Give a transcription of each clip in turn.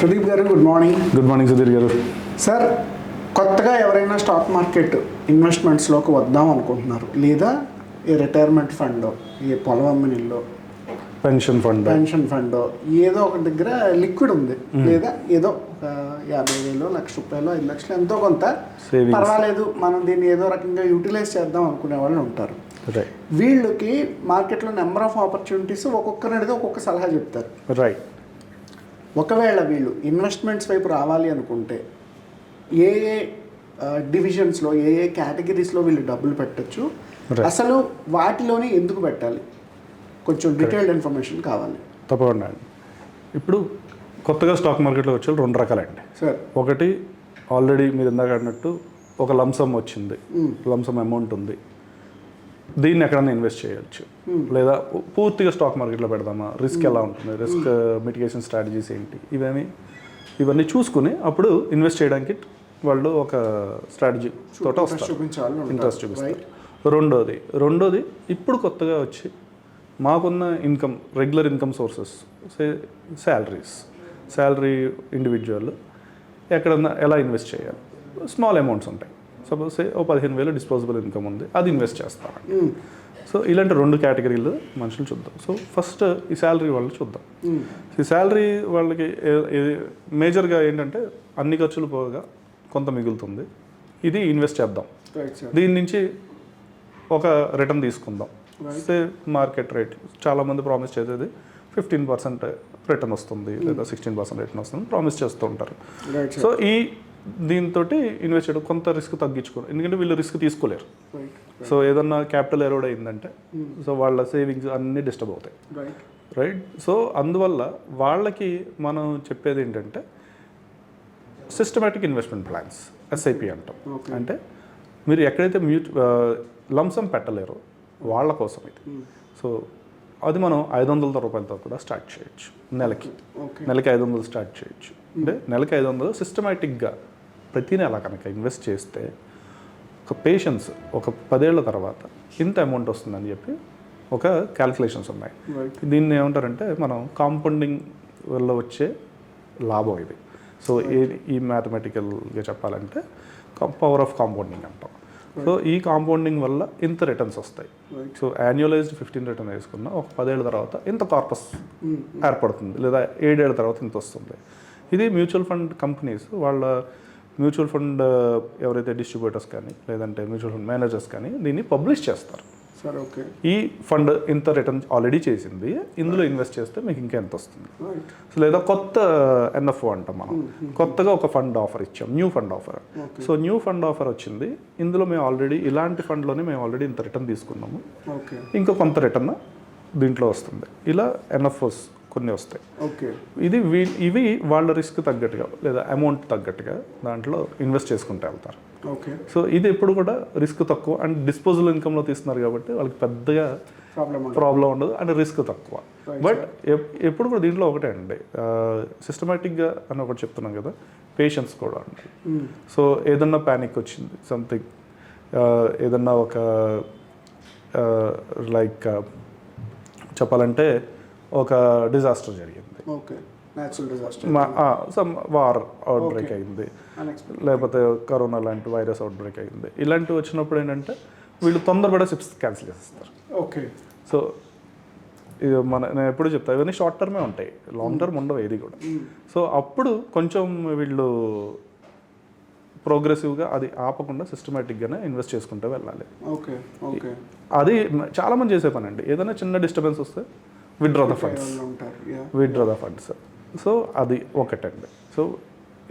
ప్రదీప్ గారు good morning. Good morning Sudheer గారు. Sir, కొత్తగా ఎవరైనా స్టాక్ మార్కెట్ ఇన్వెస్ట్మెంట్స్లోకి వద్దాం అనుకుంటున్నారు, లేదా ఏ రిటైర్మెంట్ ఫండ్, ఏ పొలం అమ్మినిల్లో పెన్షన్ ఫండ్ ఏదో ఒక దగ్గర లిక్విడ్ ఉంది, లేదా ఏదో ఒక 50,000, ₹1,00,000, 5,00,000 ఎంతో కొంత పర్వాలేదు, మనం దీన్ని ఏదో రకంగా యూటిలైజ్ చేద్దాం అనుకునే వాళ్ళు ఉంటారు. వీళ్ళకి మార్కెట్లో నెంబర్ ఆఫ్ ఆపర్చునిటీస్ ఒక్కొక్కరు అనేది ఒక్కొక్క సలహా చెప్తారు. రైట్. ఒకవేళ వీళ్ళు ఇన్వెస్ట్మెంట్స్ వైపు రావాలి అనుకుంటే ఏ ఏ డివిజన్స్లో, ఏ ఏ కేటగిరీస్లో వీళ్ళు డబ్బులు పెట్టచ్చు, అసలు వాటిలోనే ఎందుకు పెట్టాలి, కొంచెం డీటెయిల్డ్ ఇన్ఫర్మేషన్ కావాలి. తప్పకుండా అండి. ఇప్పుడు కొత్తగా స్టాక్ మార్కెట్లో వచ్చే 2 రకాలండి. సార్, ఒకటి ఆల్రెడీ మీరు ఇందాక అన్నట్టు ఒక లంసమ్ వచ్చింది, లంసమ్ అమౌంట్ ఉంది, దీన్ని ఎక్కడైనా ఇన్వెస్ట్ చేయొచ్చు. లేదా పూర్తిగా స్టాక్ మార్కెట్లో పెడదామా, రిస్క్ ఎలా ఉంటుంది, రిస్క్ మిటిగేషన్ స్ట్రాటజీస్ ఏంటి, ఇవన్నీ చూసుకుని అప్పుడు ఇన్వెస్ట్ చేయడానికి వాళ్ళు ఒక స్ట్రాటజీ తోట ఇంట్రెస్ట్ చూపిస్తారు. రెండోది ఇప్పుడు కొత్తగా వచ్చి మాకున్న income, regular income sources, salary individual ఎక్కడన్నా ఎలా ఇన్వెస్ట్ చేయాలి, స్మాల్ అమౌంట్స్ ఉంటాయి. సపోజ్ 15,000 డిస్పోజబుల్ ఇన్కమ్ ఉంది, అది ఇన్వెస్ట్ చేస్తారు. సో ఇలాంటి 2 కేటగిరీలు మనుషులు చూద్దాం. సో ఫస్ట్ ఈ శాలరీ వాళ్ళు చూద్దాం. ఈ శాలరీ వాళ్ళకి మేజర్గా ఏంటంటే అన్ని ఖర్చులు పోగా కొంత మిగులుతుంది, ఇది ఇన్వెస్ట్ చేద్దాం, దీని నుంచి ఒక రిటర్న్ తీసుకుందాం. మార్కెట్ రేట్ చాలామంది ప్రామిస్ చేసేది 15% రిటర్న్ వస్తుంది, లేదా 16% రిటర్న్ వస్తుంది ప్రామిస్ చేస్తూ ఉంటారు. సో దీంతో ఇన్వెస్ట్ చేయడం, కొంత రిస్క్ తగ్గించుకోవడం, ఎందుకంటే వీళ్ళు రిస్క్ తీసుకోలేరు. సో ఏదన్నా క్యాపిటల్ ఎరోడ్ అయిందంటే సో వాళ్ళ సేవింగ్స్ అన్నీ డిస్టర్బ్ అవుతాయి. రైట్. సో అందువల్ల వాళ్ళకి మనం చెప్పేది ఏంటంటే సిస్టమేటిక్ ఇన్వెస్ట్మెంట్ ప్లాన్స్, SIP అంటాం. అంటే మీరు ఎక్కడైతే లంసమ్ పెట్టలేరో వాళ్ళ కోసం ఇది. సో అది మనం 500 రూపాయలతో కూడా స్టార్ట్ చేయొచ్చు. నెలకి 500 స్టార్ట్ చేయొచ్చు. అంటే నెలకి 500 సిస్టమేటిక్గా ప్రతి నెల కనుక ఇన్వెస్ట్ చేస్తే ఒక పేషెన్స్ ఒక 10 ఏళ్ల తర్వాత ఇంత అమౌంట్ వస్తుందని చెప్పి ఒక క్యాల్కులేషన్స్ ఉన్నాయి. దీన్ని ఏమంటారంటే మనం కాంపౌండింగ్ వల్ల వచ్చే లాభం ఇది. సో ఈ మ్యాథమెటికల్గా చెప్పాలంటే పవర్ ఆఫ్ కాంపౌండింగ్ అంటాం. సో ఈ కాంపౌండింగ్ వల్ల ఇంత రిటర్న్స్ వస్తాయి. సో యాన్యువలైజ్డ్ 15 రిటర్న్ వేసుకున్న ఒక 10 ఏళ్ళ తర్వాత ఇంత కార్పస్ ఏర్పడుతుంది, లేదా 7 ఏళ్ళ తర్వాత ఇంత వస్తుంది. ఇది మ్యూచువల్ ఫండ్ కంపెనీస్ వాళ్ళ మ్యూచువల్ ఫండ్ ఎవరైతే డిస్ట్రిబ్యూటర్స్ కానీ లేదంటే మ్యూచువల్ ఫండ్ మేనేజర్స్ కానీ దీన్ని పబ్లిష్ చేస్తారు. ఈ ఫండ్ ఇంత రిటర్న్ ఆల్రెడీ చేసింది, ఇందులో ఇన్వెస్ట్ చేస్తే మీకు ఇంకా ఎంత వస్తుంది. సో లేదా కొత్త NFO అంటాం మనం, కొత్తగా ఒక ఫండ్ ఆఫర్ ఇచ్చాం, new fund offer. So new fund offer వచ్చింది, ఇందులో మేము ఆల్రెడీ ఇలాంటి ఫండ్లోనే మేము ఆల్రెడీ ఇంత రిటర్న్ తీసుకున్నాము, ఇంకా కొంత రిటర్న్ దీంట్లో వస్తుంది. ఇలా NFOs కొన్ని వస్తాయి. ఇవి వాళ్ళ రిస్క్ తగ్గట్టుగా లేదా అమౌంట్ తగ్గట్టుగా దాంట్లో ఇన్వెస్ట్ చేసుకుంటూ వెళ్తారు. సో ఇది ఎప్పుడు కూడా రిస్క్ తక్కువ అండ్ డిస్పోజబుల్ ఇన్కమ్లో తీస్తున్నారు కాబట్టి వాళ్ళకి పెద్దగా ప్రాబ్లం ఉండదు అండ్ రిస్క్ తక్కువ. బట్ ఎప్పుడు కూడా దీంట్లో ఒకటే అండి, సిస్టమేటిక్గా అని ఒకటి చెప్తున్నాం కదా, పేషెన్స్ కూడా అండి. సో ఏదన్నా ప్యానిక్ వచ్చింది, సంథింగ్ ఏదన్నా ఒక లైక్ చెప్పాలంటే ఒక డిజాస్టర్ జరిగింది, సమ్ వార్ అవుట్ బ్రేక్ అయింది, లేకపోతే కరోనా లాంటి వైరస్ అవుట్ బ్రేక్ అయింది, ఇలాంటివి వచ్చినప్పుడు ఏంటంటే వీళ్ళు తొందరపడే షిప్స్ క్యాన్సిల్ చేస్తారు. సో నేను ఎప్పుడు చెప్తా, ఇవన్నీ షార్ట్ టర్మే ఉంటాయి, లాంగ్ టర్మ్ ఉండవు ఏది కూడా. సో అప్పుడు కొంచెం వీళ్ళు ప్రోగ్రెసివ్గా అది ఆపకుండా సిస్టమేటిక్గానే ఇన్వెస్ట్ చేసుకుంటూ వెళ్ళాలి. అది చాలామంది చేసే పని అండి. ఏదైనా చిన్న డిస్టర్బెన్స్ వస్తే విత్డ్రా ద ఫండ్స్. సో అది ఒకటండి. సో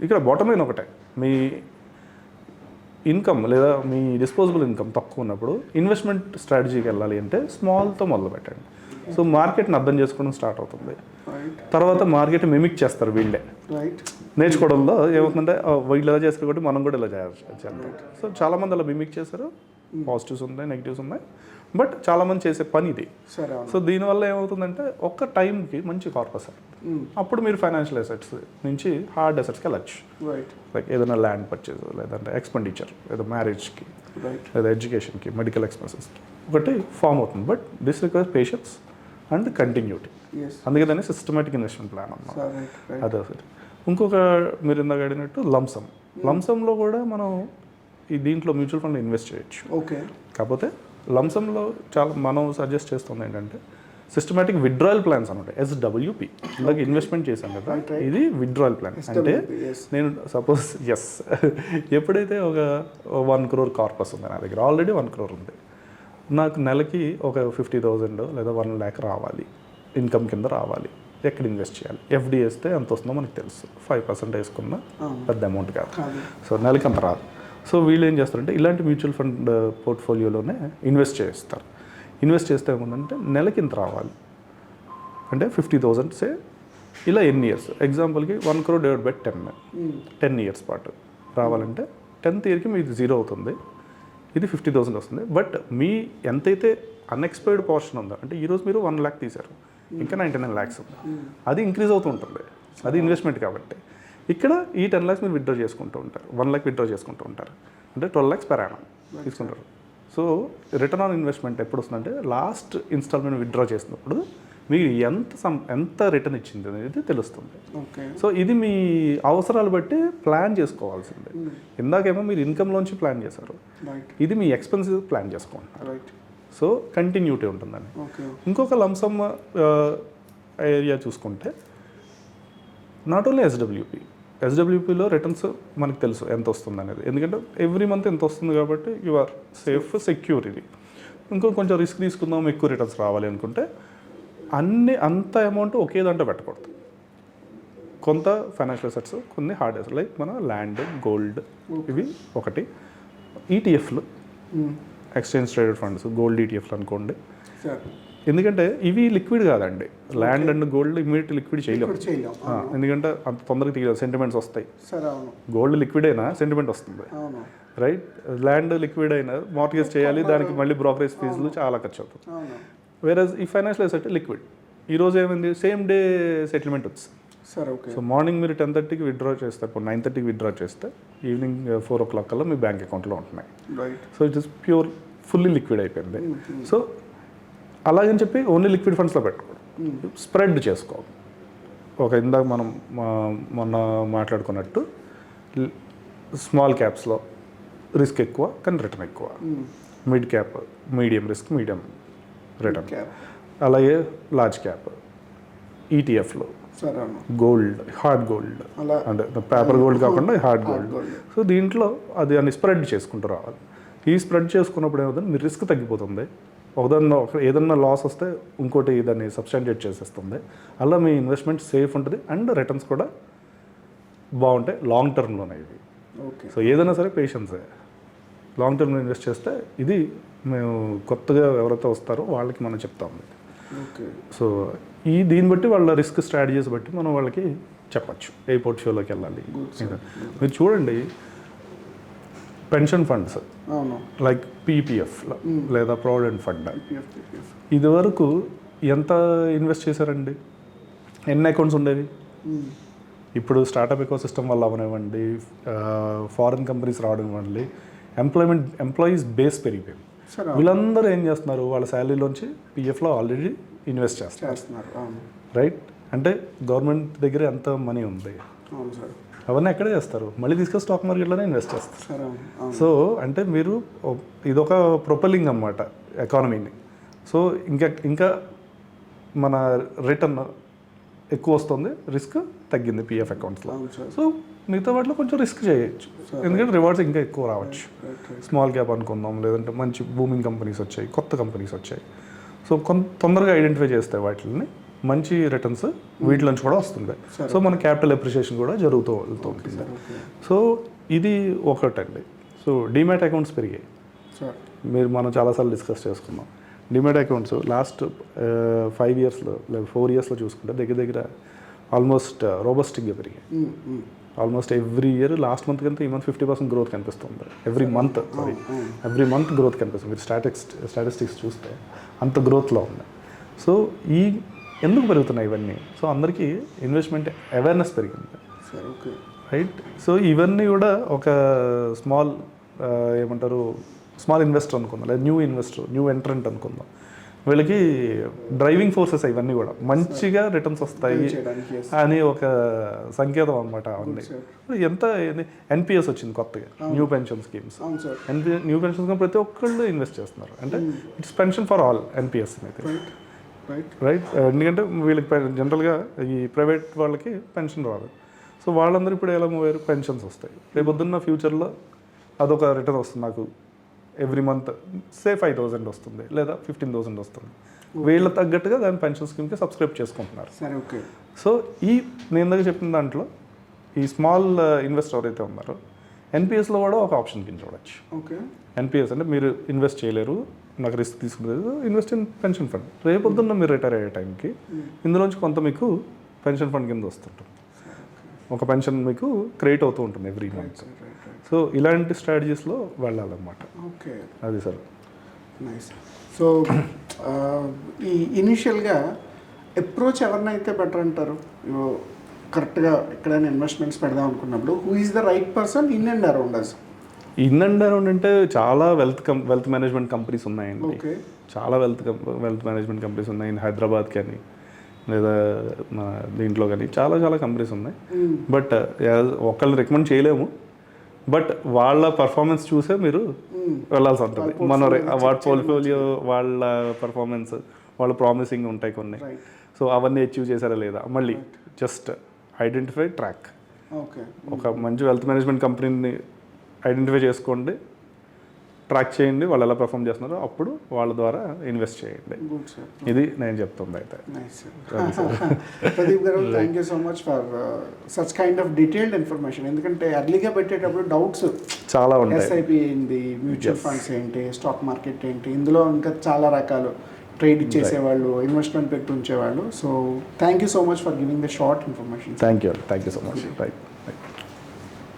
ఇక్కడ బాటమ్ లైన్ ఒకటే, మీ ఇన్కమ్ లేదా మీ డిస్పోజబుల్ ఇన్కమ్ తక్కువ ఉన్నప్పుడు ఇన్వెస్ట్మెంట్ స్ట్రాటజీకి వెళ్ళాలి అంటే స్మాల్తో మొదలు పెట్టండి. సో మార్కెట్ని అర్థం చేసుకోవడం స్టార్ట్ అవుతుంది. తర్వాత మార్కెట్ మిమిక్ చేస్తారు వీళ్ళే. నేర్చుకోవడంలో ఏమవుతుందంటే వీళ్ళు ఎలా చేస్తారు కాబట్టి మనం కూడా ఇలా చేయాలి. సో చాలామంది అలా మిమిక్ చేశారు, పాజిటివ్స్ ఉన్నాయి, నెగిటివ్స్ ఉన్నాయి, బట్ చాలామంది చేసే పని ఇది. సో దీనివల్ల ఏమవుతుందంటే ఒక్క టైంకి మంచి కార్పస్, అప్పుడు మీరు ఫైనాన్షియల్ అసెట్స్ నుంచి హార్డ్ అసెట్స్కి వెళ్ళచ్చు. లైక్ ఏదైనా ల్యాండ్ పర్చేజ్, లేదంటే ఎక్స్పెండిచర్, లేదా మ్యారేజ్కి, లేదా ఎడ్యుకేషన్కి, మెడికల్ ఎక్స్పెన్సెస్కి ఒకటి ఫామ్ అవుతుంది. But this requires patience and continuity. అందుకే దాన్ని సిస్టమేటిక్ ఇన్వెస్ట్మెంట్ ప్లాన్ అన్నమాట. అదే ఇంకొక మీరు ఇందాక అడిగినట్టు లంసంలో కూడా మనం ఈ దీంట్లో మ్యూచువల్ ఫండ్ ఇన్వెస్ట్ చేయొచ్చు. ఓకే. కాకపోతే లంసంలో చాలా మనం సజెస్ట్ చేస్తుంది ఏంటంటే సిస్టమేటిక్ విత్డ్రాయల్ ప్లాన్స్ అనమాట, SWP. ఇందాక ఇన్వెస్ట్మెంట్ చేశాం కదా, ఇది విత్డ్రాయల్ ప్లాన్. అంటే నేను సపోజ్ ఎప్పుడైతే ఒక 1 crore కార్పస్ ఉంది నా దగ్గర, ఆల్రెడీ 1 crore ఉంది, నాకు నెలకి ఒక 50,000 లేదా 1 lakh రావాలి, ఇన్కమ్ కింద రావాలి, ఎక్కడ ఇన్వెస్ట్ చేయాలి? FD వేస్తే ఎంత వస్తుందో మనకు తెలుసు, 5% వేసుకున్న పెద్ద అమౌంట్ కాదు, సో నెలకి అంత రాదు. సో వీళ్ళు ఏం చేస్తారంటే ఇలాంటి మ్యూచువల్ ఫండ్ పోర్ట్ఫోలియోలోనే ఇన్వెస్ట్ చేస్తారు. ఇన్వెస్ట్ చేస్తే ఏముందంటే నెలకి ఇంత రావాలి అంటే 50,000 సే, ఇలా ఎన్ని ఇయర్స్, ఎగ్జాంపుల్కి 1 crore డివైడ్ బై 10 years పాటు రావాలంటే 10th yearకి మీది 0 అవుతుంది, ఇది 50,000 వస్తుంది. బట్ మీ ఎంతైతే అన్ఎక్స్పైర్డ్ పోర్షన్ ఉందో, అంటే ఈరోజు మీరు 1 lakh తీశారు, ఇంకా 99 lakhs ఉంది, అది ఇంక్రీజ్ అవుతూ ఉంటుంది, అది ఇన్వెస్ట్మెంట్ కాబట్టి. ఇక్కడ ఈ 10 lakhs మీరు విత్డ్రా చేసుకుంటూ ఉంటారు, 1 lakh విత్డ్రా చేసుకుంటూ ఉంటారు, అంటే 12 lakhs per annum తీసుకుంటారు. సో రిటర్న్ ఆన్ ఇన్వెస్ట్మెంట్ ఎప్పుడు వస్తుందంటే లాస్ట్ ఇన్స్టాల్మెంట్ విత్డ్రా చేసినప్పుడు మీరు ఎంత రిటర్న్ ఇచ్చింది అనేది తెలుస్తుంది. సో ఇది మీ అవసరాలు బట్టి ప్లాన్ చేసుకోవాల్సిందే. ఇందాకేమో మీరు ఇన్కమ్లోంచి ప్లాన్ చేశారు, ఇది మీ ఎక్స్పెన్సెస్ ప్లాన్ చేసుకుంటున్నారు. సో కంటిన్యూటీ ఉంటుందని. ఇంకొక లంసమ్ ఏరియా చూసుకుంటే నాట్ ఓన్లీ ఎస్డబ్ల్యూపీలో రిటర్న్స్ మనకు తెలుసు ఎంత వస్తుంది అనేది, ఎందుకంటే ఎవ్రీ మంత్ ఎంత వస్తుంది కాబట్టి యు ఆర్ సేఫ్, సెక్యూర్. ఇది కొంచెం రిస్క్ తీసుకుందాం, ఎక్కువ రిటర్న్స్ రావాలి అనుకుంటే అంత అమౌంట్ ఒకే దాంట్లో పెట్టకూడదు. కొంత ఫైనాన్షియల్ అసెట్స్, కొన్ని హార్డ్ అసెట్స్ లైక్ మన ల్యాండ్, గోల్డ్, ఇవి ఒకటి. ETFలు, ఎక్స్చేంజ్ ట్రేడెడ్ ఫండ్స్, గోల్డ్ ETFలు అనుకోండి. ఎందుకంటే ఇవి లిక్విడ్ కాదండి, land and gold immediate liquid చేయలేము, ఎందుకంటే అంత తొందరగా తీయలేదు, సెంటిమెంట్స్ వస్తాయి. గోల్డ్ లిక్విడ్ అయినా సెంటిమెంట్ వస్తుంది, రైట్? ల్యాండ్ లిక్విడ్ అయినా మార్గేజ్ చేయాలి, దానికి మళ్ళీ బ్రోకరేజ్ ఫీజులు చాలా ఖర్చు అవుతుంది. వేరేజ్ ఈ ఫైనాన్షియల్ అసెట్ లిక్విడ్, ఈరోజు ఏమైంది, సేమ్ డే సెటిల్మెంట్ వచ్చింది. సో మార్నింగ్ మీరు 10:30కి విత్డ్రా చేస్తారు, ఇప్పుడు 9:30కి విత్డ్రా చేస్తే ఈవినింగ్ 4 o'clock కల్లా మీ బ్యాంక్ అకౌంట్లో ఉంటున్నాయి. So it is pure, fully liquid అయిపోయింది. సో అలాగని చెప్పి ఓన్లీ లిక్విడ్ ఫండ్స్లో పెట్టుకోవడం, స్ప్రెడ్ చేసుకోవాలి. ఇందాక మనం మొన్న మాట్లాడుకున్నట్టు స్మాల్ క్యాప్స్లో రిస్క్ ఎక్కువ కానీ రిటర్న్ ఎక్కువ, mid cap medium risk, medium return, అలాగే లార్జ్ క్యాప్ ETFలో గోల్డ్, హార్డ్ గోల్డ్, అంటే పేపర్ గోల్డ్ కాకుండా హార్డ్ గోల్డ్. సో దీంట్లో అది స్ప్రెడ్ చేసుకుంటూ రావాలి. ఈ స్ప్రెడ్ చేసుకున్నప్పుడు ఏమవుతుంది, మీ రిస్క్ తగ్గిపోతుంది. ఏదన్నా లాస్ వస్తే ఇంకోటి దాన్ని సబ్స్టాంటియేట్ చేసేస్తుంది. అలా మీ ఇన్వెస్ట్మెంట్ సేఫ్ ఉంటుంది అండ్ రిటర్న్స్ కూడా బాగుంటాయి లాంగ్ టర్మ్లోనే ఇది. సో ఏదైనా సరే పేషెన్సే, లాంగ్ టర్మ్లో ఇన్వెస్ట్ చేస్తే ఇది మేము కొత్తగా ఎవరైతే వస్తారో వాళ్ళకి మనం చెప్తాము. సో దీన్ని బట్టి వాళ్ళ రిస్క్ స్ట్రాటజీస్ బట్టి మనం వాళ్ళకి చెప్పచ్చు ఏ పోర్ట్ఫోలియోలోకి వెళ్ళాలి. మీరు చూడండి, పెన్షన్ ఫండ్స్ లైక్ PPF లేదా ప్రావిడెంట్ ఫండ్, ఇదివరకు ఎంత ఇన్వెస్ట్ చేశారండి, ఎన్ని అకౌంట్స్ ఉండేవి? ఇప్పుడు స్టార్టప్ ఎకో సిస్టమ్ వల్ల అవనివ్వండి, ఫారిన్ కంపెనీస్ రావడం ఇవ్వండి, ఎంప్లాయీస్ బేస్ పెరిగిపోయింది. వీళ్ళందరూ ఏం చేస్తున్నారు, వాళ్ళ శాలరీలోంచి PFలో ఆల్రెడీ ఇన్వెస్ట్ చేస్తున్నారు, రైట్? అంటే గవర్నమెంట్ దగ్గర ఎంత మనీ ఉంది, అవన్నీ ఎక్కడ చేస్తారు, మళ్ళీ తీసుకొని స్టాక్ మార్కెట్లోనే ఇన్వెస్ట్ చేస్తారు. సో అంటే మీరు ఇదొక ప్రొపెల్లింగ్ అన్నమాట ఎకానమీని. సో ఇంకా మన రిటర్న్ ఎక్కువ వస్తుంది, రిస్క్ తగ్గింది PF అకౌంట్స్లో. సో మిగతా వాటిలో కొంచెం రిస్క్ చేయొచ్చు, ఎందుకంటే రివార్డ్స్ ఇంకా ఎక్కువ రావచ్చు. స్మాల్ క్యాప్ అనుకుందాం, లేదంటే మంచి బూమింగ్ కంపెనీస్ వచ్చాయి, కొత్త కంపెనీస్ వచ్చాయి. సో తొందరగా ఐడెంటిఫై చేస్తే వాటిని మంచి రిటర్న్స్ వీటి నుంచి కూడా వస్తుంది. సో మన క్యాపిటల్ అప్రిషియేషన్ కూడా జరుగుతూ వెళ్తూ ఉంటుంది. సో ఇది ఒకటండి. సో డిమాట్ అకౌంట్స్ పెరిగాయి, మనం చాలాసార్లు డిస్కస్ చేసుకున్నాం. డిమాట్ అకౌంట్స్ లాస్ట్ 5 yearsలో లేదా 4 yearsలో చూసుకుంటే దగ్గర ఆల్మోస్ట్ రోబస్టిక్గా పెరిగాయి. Almost every year, last month కంటే ఈ మంత్ 50% గ్రోత్ కనిపిస్తుంది. ఎవ్రీ మంత్ గ్రోత్ కనిపిస్తుంది. మీరు స్టాటిస్టిక్స్ చూస్తే అంత గ్రోత్లో ఉంది. సో ఎందుకు పెరుగుతున్నాయి ఇవన్నీ? సో అందరికీ ఇన్వెస్ట్మెంట్ అవేర్నెస్ పెరిగింది, రైట్? సో ఇవన్నీ కూడా ఒక స్మాల్ ఇన్వెస్టర్ అనుకుందాం, లేదా న్యూ ఎంట్రెంట్ అనుకుందాం. వీళ్ళకి డ్రైవింగ్ ఫోర్సెస్ ఇవన్నీ కూడా మంచిగా రిటర్న్స్ వస్తాయి చేయడానికి yes. అని ఒక సంకేతం అనమాట అవన్నీ. ఎంత ఎన్పిఎస్ వచ్చింది కొత్తగా, న్యూ పెన్షన్ స్కీమ్స్. అవును సార్. న్యూ పెన్షన్ స్కీమ్ ప్రతి ఒక్కళ్ళు ఇన్వెస్ట్ చేస్తున్నారు. అంటే it's pension for all NPS అయితే, రైట్. ఎందుకంటే వీళ్ళకి జనరల్గా ఈ ప్రైవేట్ వాళ్ళకి పెన్షన్ రాదు. సో వాళ్ళందరూ ఇప్పుడు ఎలా మూవ్ అయ్యారు, పెన్షన్స్ వస్తాయి. రేపొద్దున్న ఫ్యూచర్లో అదొక రిటర్న్ వస్తుంది నాకు, ఎవ్రీ మంత్ సే 5,000 వస్తుంది లేదా 15,000 వస్తుంది. వీళ్ళ తగ్గట్టుగా దాని పెన్షన్ స్కీమ్కి సబ్స్క్రైబ్ చేసుకుంటున్నారు. సరే, ఓకే. సో నేను ఇందాక చెప్పిన దాంట్లో ఈ స్మాల్ ఇన్వెస్టర్ ఎవరైతే ఉన్నారో ఎన్పిఎస్లో కూడా ఒక ఆప్షన్ కింద చూడొచ్చు. ఓకే. ఎన్పిఎస్ అంటే మీరు ఇన్వెస్ట్ చేయలేరు, నాకు రిస్క్ తీసుకునేది, ఇన్వెస్ట్ ఇన్ పెన్షన్ ఫండ్. రేపొద్దున్న మీరు రిటైర్ అయ్యే టైంకి ఇందులోంచి కొంత మీకు పెన్షన్ ఫండ్ కింద వస్తుంటుంది. ఒక పెన్షన్ మీకు క్రియేట్ అవుతూ ఉంటుంది ఎవ్రీ మంత్. సో ఇలాంటి స్ట్రాటజీస్లో వెళ్ళాలన్నమాట. ఓకే, అది సార్. నైస్. సో ఈ ఇనిషియల్గా అప్రోచ్ ఎవరినైతే బెటర్ అంటారు కరెక్ట్గా ఎక్కడైనా ఇన్వెస్ట్మెంట్స్ పెడదాం అనుకున్నప్పుడు? Who is the right person in and around us? In and around అంటే చాలా వెల్త్ మేనేజ్మెంట్ కంపెనీస్ ఉన్నాయండి. ఓకే. చాలా వెల్త్ మేనేజ్మెంట్ కంపెనీస్ ఉన్నాయి ఇన్ హైదరాబాద్ కానీ లేదా మన దీంట్లో కానీ చాలా కంపెనీస్ ఉన్నాయి. బట్ ఒకళ్ళు రికమెండ్ చేయలేము. బట్ వాళ్ళ పర్ఫార్మెన్స్ చూసే మీరు వెళ్ళాల్సి ఉంటుంది. మన వాటి పోర్ట్ఫోలియో వాళ్ళ పర్ఫార్మెన్స్, వాళ్ళ ప్రామిసింగ్ ఉంటాయి కొన్ని. సో అవన్నీ అచీవ్ చేశారా లేదా, మళ్ళీ జస్ట్ ఐడెంటిఫై ట్రాక్. ఓకే. ఒక మంచి వెల్త్ మేనేజ్మెంట్ కంపెనీని ఐడెంటిఫై చేసుకోండి, ట్రాక్ చేయండి, వాళ్ళు ఎలా పర్ఫామ్ చేస్తున్నారో అప్పుడు వాళ్ళ ద్వారా ఇన్వెస్ట్ చేయండి. ఇది నేను చెప్తుంది అయితే. Pradeep garu, thank you so much for such kind of detailed information. ఎందుకంటే అర్లీగా పెట్టేటప్పుడు డౌట్స్ చాలా ఉంటాయి. ఎస్ఐపి ఏంటి, మ్యూచువల్ ఫండ్స్ ఏంటి, స్టాక్ మార్కెట్ ఏంటి, ఇందులో ఇంకా చాలా రకాలు ట్రేడ్ ఇచ్చేసేవాళ్ళు, ఇన్వెస్ట్మెంట్ పెట్టి ఉంచేవాళ్ళు. So thank you so much for giving the short information. Thank you so much. Right.